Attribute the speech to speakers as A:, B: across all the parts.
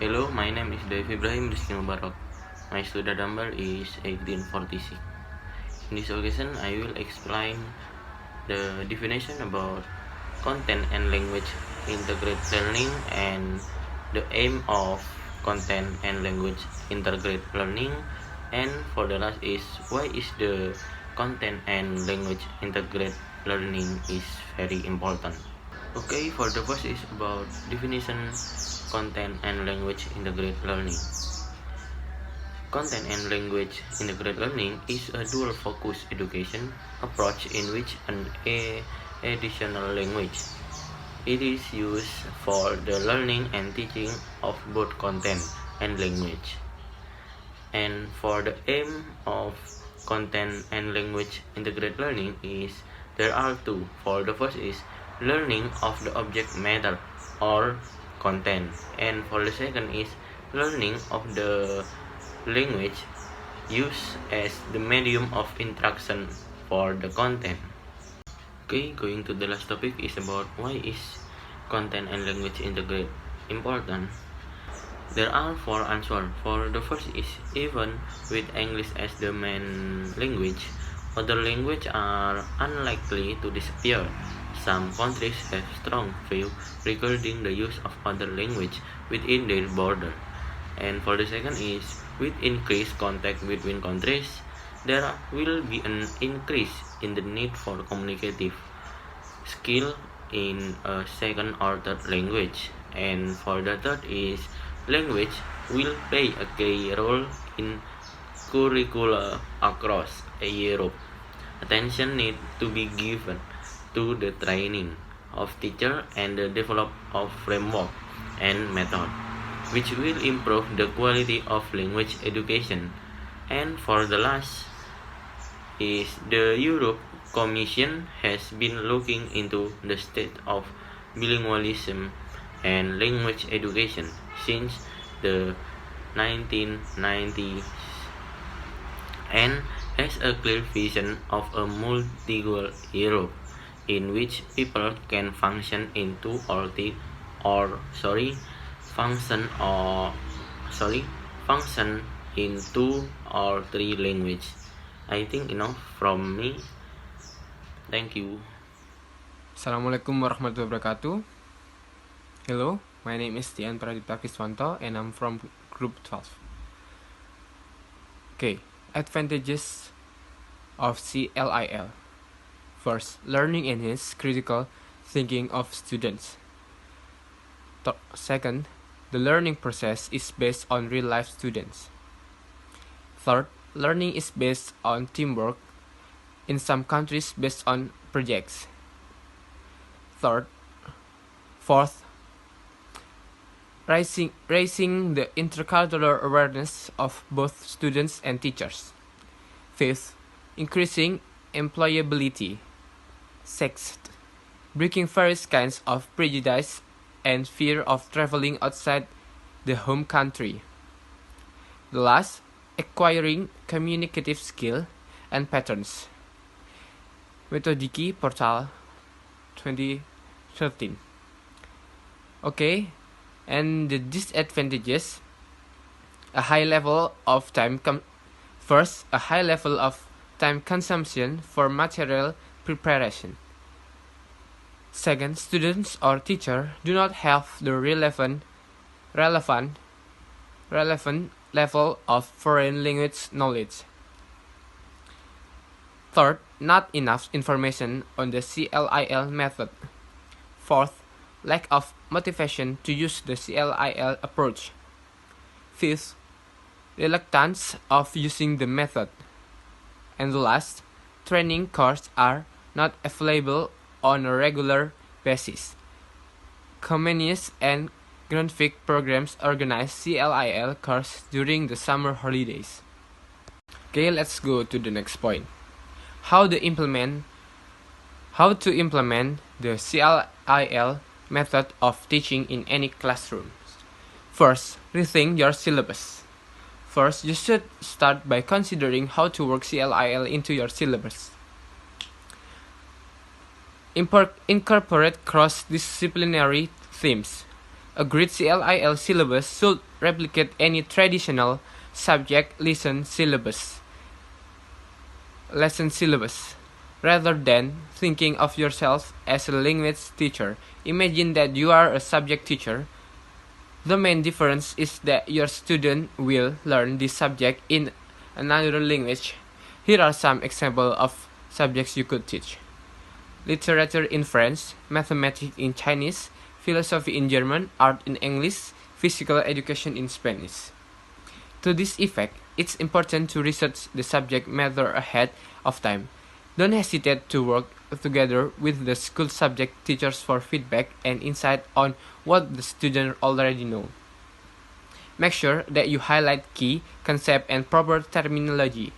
A: Hello, my name is Dave Ibrahim Rizky Mubarak. My student number is 1846. In this occasion, I will explain the definition about content and language integrated learning and the aim of content and language integrated learning. And for the last is why is the content and language integrated learning is very important. Okay, for the first is about definition content and language integrated learning. Content and language integrated learning is a dual focus education approach in which an additional language it is used for the learning and teaching of both content and language. And for the aim of content and language integrated learning is there are two. For the first is learning of the object matter or content, and for the second is learning of the language used as the medium of interaction for the content. Okay, going to the last topic is about why is content and language integrate important. There are four answers. For the first is even with English as the main language, other languages are unlikely to disappear. Some countries have strong view regarding the use of other language within their border. And for the second is with increased contact between countries, there will be an increase in the need for communicative skill in a second or third language. And for the third is language will play a key role in curricula across Europe. Attention need to be given to the training of teacher and the development of framework and method, which will improve the quality of language education. And for the last is the Europe Commission has been looking into the state of bilingualism and language education since the 1990s and has a clear vision of a multilingual Europe in which people can function in two or three or function or function in two or three languages. I think enough from me. Thank you.
B: Assalamualaikum warahmatullahi wabarakatuh. Hello, my name is Tian Pradipta Kiswanto and I'm from Group 12. Okay, advantages of CLIL. First, learning enhances critical thinking of students. Second, the learning process is based on real-life students. Third, learning is based on teamwork, in some countries based on projects. Fourth, raising the intercultural awareness of both students and teachers. Fifth, increasing employability. Sixth, breaking various kinds of prejudice and fear of traveling outside the home country. The last, acquiring communicative skill and patterns. Methodiki Portal 2013. Okay, and the disadvantages: a high level of time consumption for material preparation. Second, students or teacher do not have the relevant level of foreign language knowledge. Third, not enough information on the CLIL method. Fourth, lack of motivation to use the CLIL approach. Fifth, reluctance of using the method. And last, training courses are not available on a regular basis. Comenius and Grundtvig programs organize CLIL courses during the summer holidays. Okay, let's go to the next point. How to implement the CLIL method of teaching in any classroom. First, rethink your syllabus. First, you should start by considering how to work CLIL into your syllabus. Incorporate cross-disciplinary themes. A great CLIL syllabus should replicate any traditional subject lesson syllabus. Rather than thinking of yourself as a language teacher, imagine that you are a subject teacher. The main difference is that your student will learn this subject in another language. Here are some examples of subjects you could teach: literature in French, mathematics in Chinese, philosophy in German, art in English, physical education in Spanish. To this effect, it's important to research the subject matter ahead of time. Don't hesitate to work together with the school subject teachers for feedback and insight on what the students already know. Make sure that you highlight key concepts and proper terminology.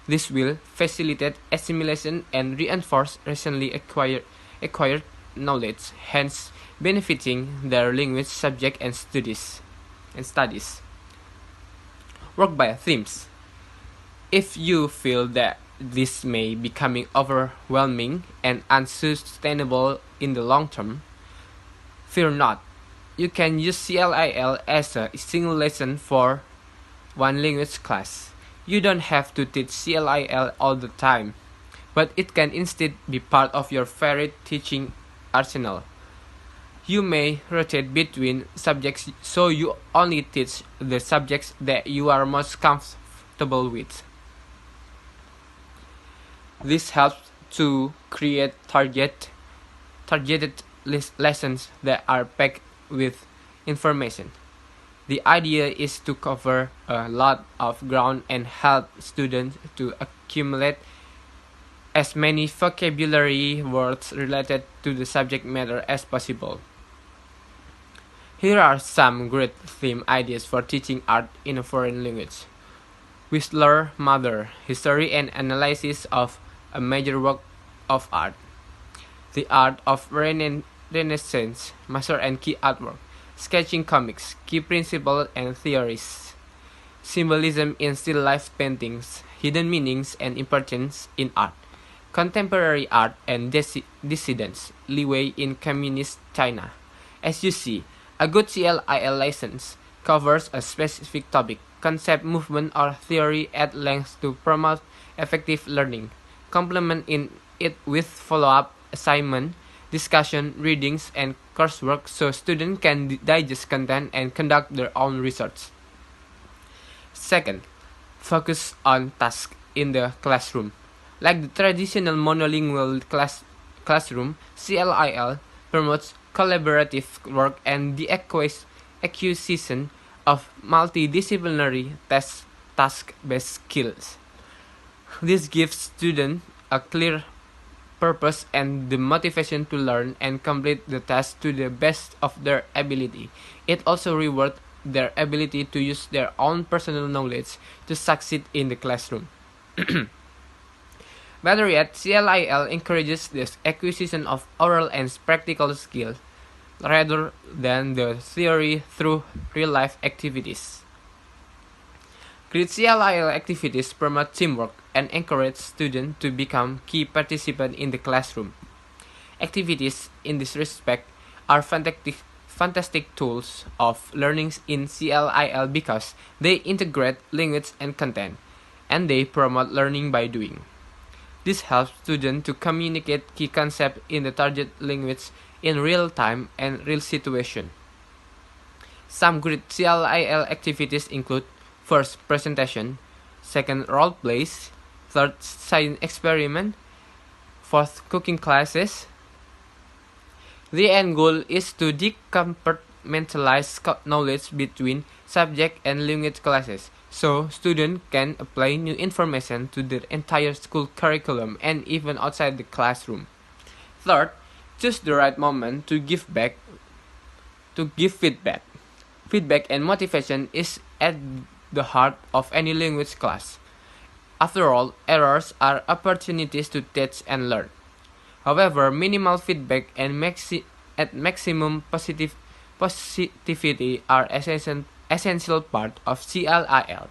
B: This will facilitate assimilation and reinforce recently acquired knowledge, hence benefiting their language subject and studies. Work by themes. If you feel that this may becoming overwhelming and unsustainable in the long term, fear not. You can use CLIL as a single lesson for one language class. You don't have to teach CLIL all the time, but it can instead be part of your varied teaching arsenal. You may rotate between subjects so you only teach the subjects that you are most comfortable with. This helps to create targeted lessons that are packed with information. The idea is to cover a lot of ground and help students to accumulate as many vocabulary words related to the subject matter as possible. Here are some great theme ideas for teaching art in a foreign language. Whistler Mother, History and Analysis of a Major Work of Art. The Art of Renaissance, Master and Key Artwork. Sketching Comics, Key Principles and Theories. Symbolism in Still Life Paintings, Hidden Meanings and Importance in Art. Contemporary Art and Dissidence, Leeway in Communist China. As you see, a good CLIL license covers a specific topic, concept, movement, or theory at length to promote effective learning. Complement it with follow-up assignment, discussion, readings, and coursework so students can digest content and conduct their own research. Second, focus on tasks in the classroom. Like the traditional monolingual classroom, CLIL promotes collaborative work and the acquisition of multidisciplinary task-based skills. This gives students a clear purpose and the motivation to learn and complete the task to the best of their ability. It also rewards their ability to use their own personal knowledge to succeed in the classroom. Better yet, CLIL encourages the acquisition of oral and practical skills rather than the theory through real-life activities. Great CLIL activities promote teamwork and encourage students to become key participants in the classroom. Activities in this respect are fantastic tools of learning in CLIL because they integrate language and content, and they promote learning by doing. This helps students to communicate key concepts in the target language in real time and real situation. Some great CLIL activities include: first, presentation; second, role plays; third, science experiment; fourth, cooking classes. The end goal is to decompartmentalize knowledge between subject and language classes, so students can apply new information to their entire school curriculum and even outside the classroom. Third, choose the right moment to give feedback. Feedback and motivation is at the heart of any language class. After all, errors are opportunities to teach and learn. However, minimal feedback and maximum positivity are essential part of CLIL.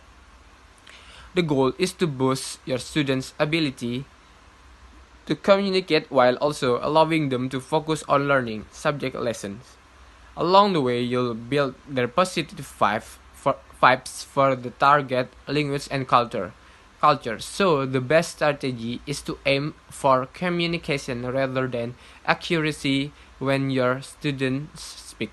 B: The goal is to boost your students' ability to communicate while also allowing them to focus on learning subject lessons. Along the way, you'll build their positive vibes for the target language and culture. So the best strategy is to aim for communication rather than accuracy when your students speak.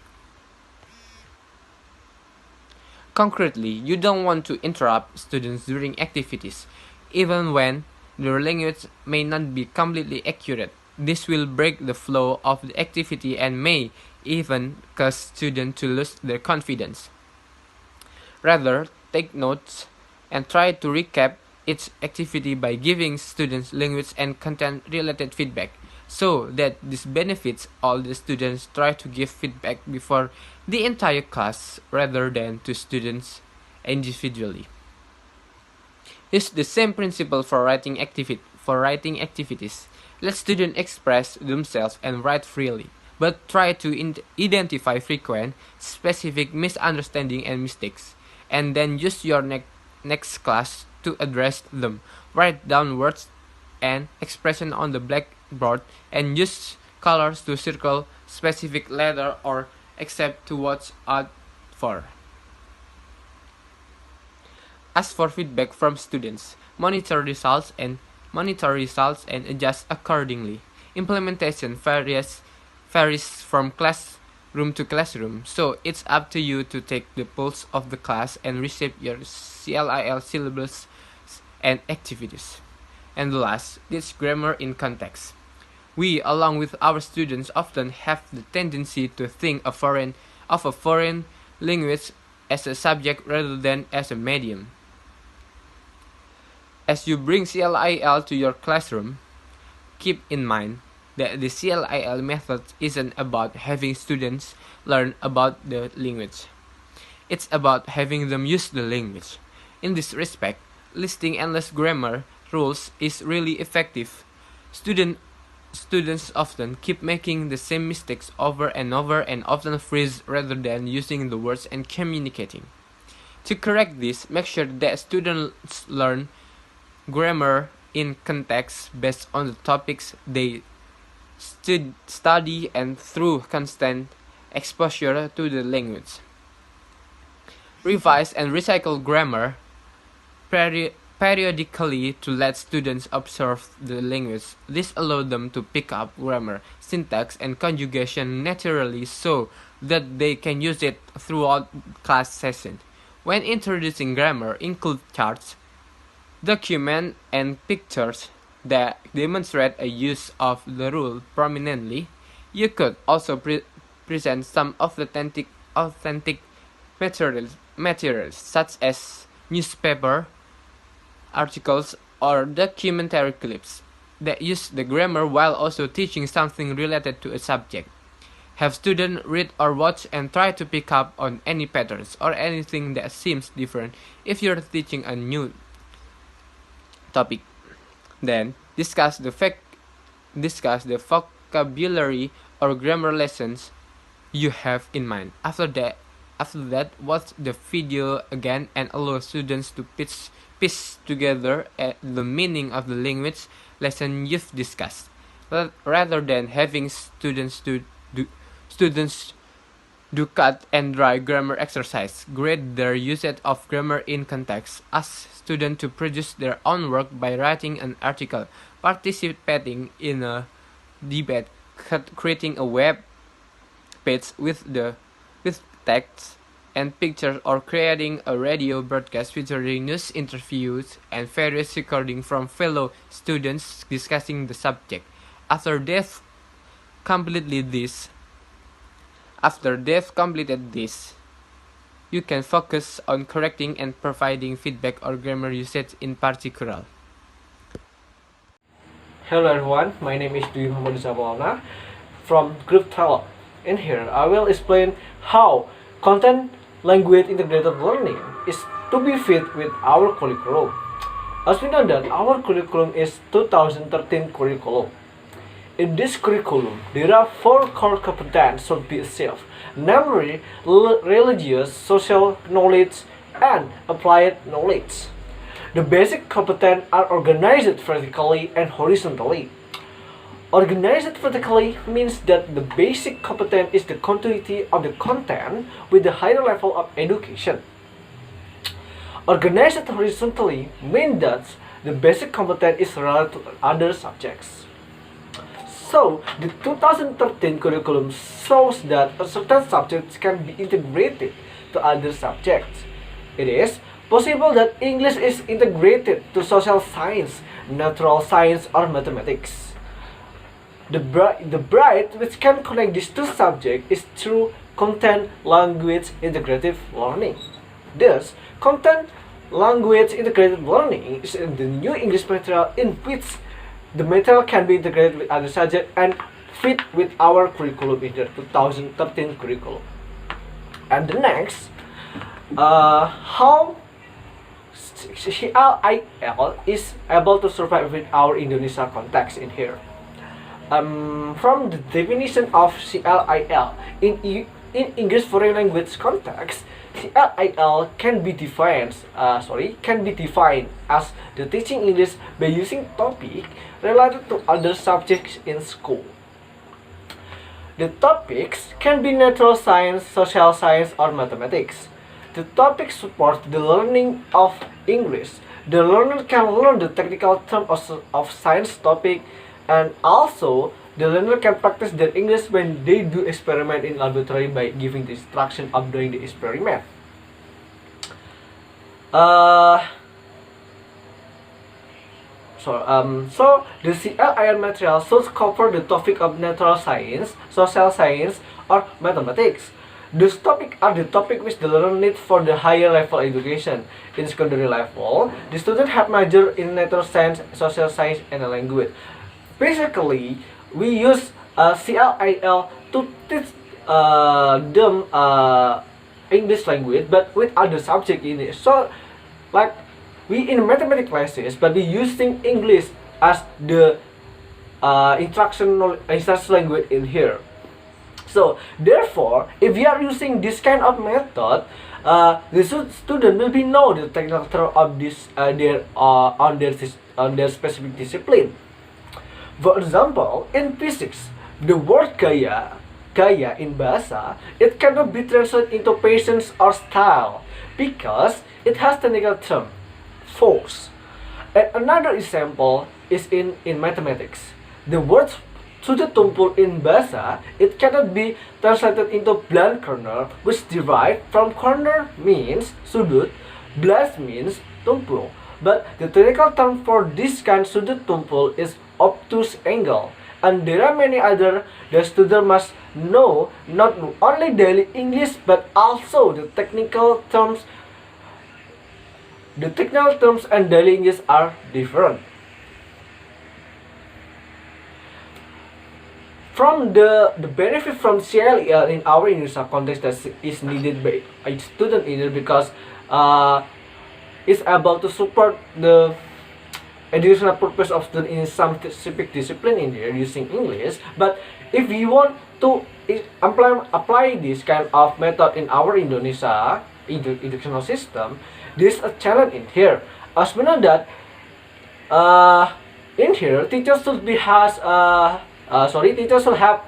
B: Concretely, you don't want to interrupt students during activities, even when their language may not be completely accurate. This will break the flow of the activity and may even cause students to lose their confidence. Rather, take notes and try to recap each activity by giving students language and content related feedback so that this benefits all the students. Try to give feedback before the entire class rather than to students individually. Use the same principle for writing activities. Let students express themselves and write freely, but try to identify frequent, specific misunderstanding and mistakes, and then use your next class to address them. Write down words and expression on the blackboard and use colors to circle specific letter or except to watch out for. Ask for feedback from students. Monitor results and adjust accordingly. Implementation varies from classroom to classroom, so it's up to you to take the pulse of the class and reshape your CLIL syllabus and activities. And last, teach grammar in context. We, along with our students, often have the tendency to think of a foreign language as a subject rather than as a medium. As you bring CLIL to your classroom, keep in mind that the CLIL method isn't about having students learn about the language. It's about having them use the language. In this respect, listing endless grammar rules is really effective. Students often keep making the same mistakes over and over and often freeze rather than using the words and communicating. To correct this, make sure that students learn grammar in context based on the topics they study and through constant exposure to the language. Revise and recycle grammar periodically to let students observe the language. This allows them to pick up grammar, syntax, and conjugation naturally so that they can use it throughout class session. When introducing grammar, include charts, documents, and pictures that demonstrate a use of the rule prominently. You could also present some authentic materials such as newspaper articles or documentary clips that use the grammar while also teaching something related to a subject. Have students read or watch and try to pick up on any patterns or anything that seems different if you're teaching a new topic. Then discuss the vocabulary or grammar lessons you have in mind. After that, watch the video again and allow students to piece together the meaning of the language lesson you've discussed, rather than having students do cut and dry grammar exercise. Grade their usage of grammar in context. Ask students to produce their own work by writing an article, participating in a debate, creating a web page with text and pictures, or creating a radio broadcast featuring news interviews and various recordings from fellow students discussing the subject. After they've completed this, you can focus on correcting and providing feedback or grammar usage in particular.
C: Hello everyone, my name is Dwi Muhammad Zabalana from Group Talent. In here, I will explain how content language integrated learning is to be fit with our curriculum. As we know that our curriculum is 2013 curriculum. In this curriculum, there are 4 core competencies should be achieved, namely religious, social knowledge, and applied knowledge. The basic competencies are organized vertically and horizontally. Organized vertically means that the basic competence is the continuity of the content with the higher level of education. Organized horizontally means that the basic competence is related to other subjects. So, the 2013 curriculum shows that a certain subjects can be integrated to other subjects. It is possible that English is integrated to social science, natural science, or mathematics. The bridge which can connect these two subjects is through content language integrative learning. Thus, content language integrated learning is the new English material in which the material can be integrated with other subjects and fit with our curriculum in the 2013 curriculum. And the next, how CLIL is able to survive with our Indonesia context in here. From the definition of CLIL in English foreign language context, CLIL can be defined as the teaching English by using topic related to other subjects in school. The topics can be natural science, social science, or mathematics. The topic supports the learning of English. The learner can learn the technical terms of science topic, and also the learner can practice their English when they do experiment in laboratory by giving the instruction of doing the experiment. So the CLIL material should cover the topic of natural science, social science, or mathematics. These topics are the topic which the learner needs for the higher level education. In secondary level, the student have major in natural science, social science, and language. Basically, we use CLIL to teach them English language, but with other subject in it. So, like we in mathematics classes, but we using English as the instructional language in here. So, therefore, if we are using this kind of method, the student will be know the technical term of this on their specific discipline. For example, in physics, the word gaya in bahasa, it cannot be translated into patience or style because it has technical term, force. And another example is in mathematics. The word sudut tumpul in bahasa, it cannot be translated into blunt corner, which derived from corner means sudut, blunt means tumpul. But the technical term for this kind sudut tumpul is obtuse angle. And there are many other the student must know not only daily English but also the technical terms. The technical terms and daily English are different. From the benefit from CLIL in our Indonesia context that is needed by a student in it because it's able to support the educational purpose of student in some specific discipline in there using English. But if we want to apply this kind of method in our Indonesia educational system, there's a challenge in here. As we know that in here teachers should have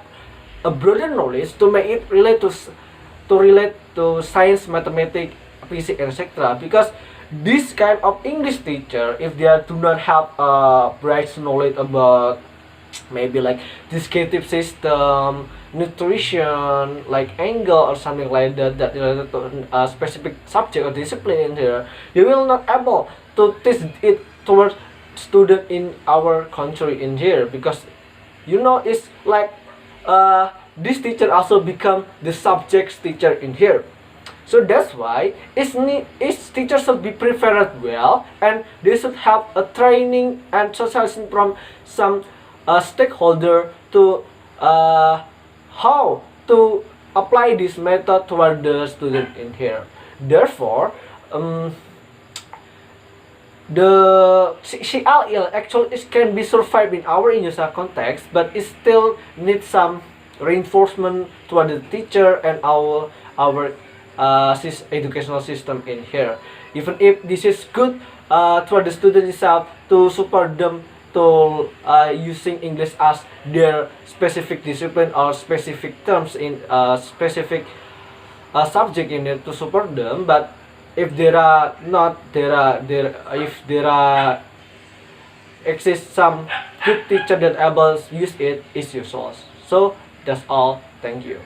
C: a broader knowledge to make it relate to science, mathematics, physics, etc. Because this kind of English teacher, if they do not have a bright knowledge about maybe like descriptive system, nutrition, like angle or something like that related to a specific subject or discipline in here, they will not able to teach it towards student in our country in here because it's like this teacher also become the subject's teacher in here. So that's why each teacher should be prepared well, and they should have a training and socialization from some stakeholder to how to apply this method toward the student in here. Therefore, the CLIL actually can be survived in our Indonesia context, but it still needs some reinforcement toward the teacher and our educational system in here. Even if this is good toward the student itself to support them to using English as their specific discipline or specific terms in specific subject in it to support them. But if there are not if there are exist some good teacher that able use it, is useless. So that's all. Thank you.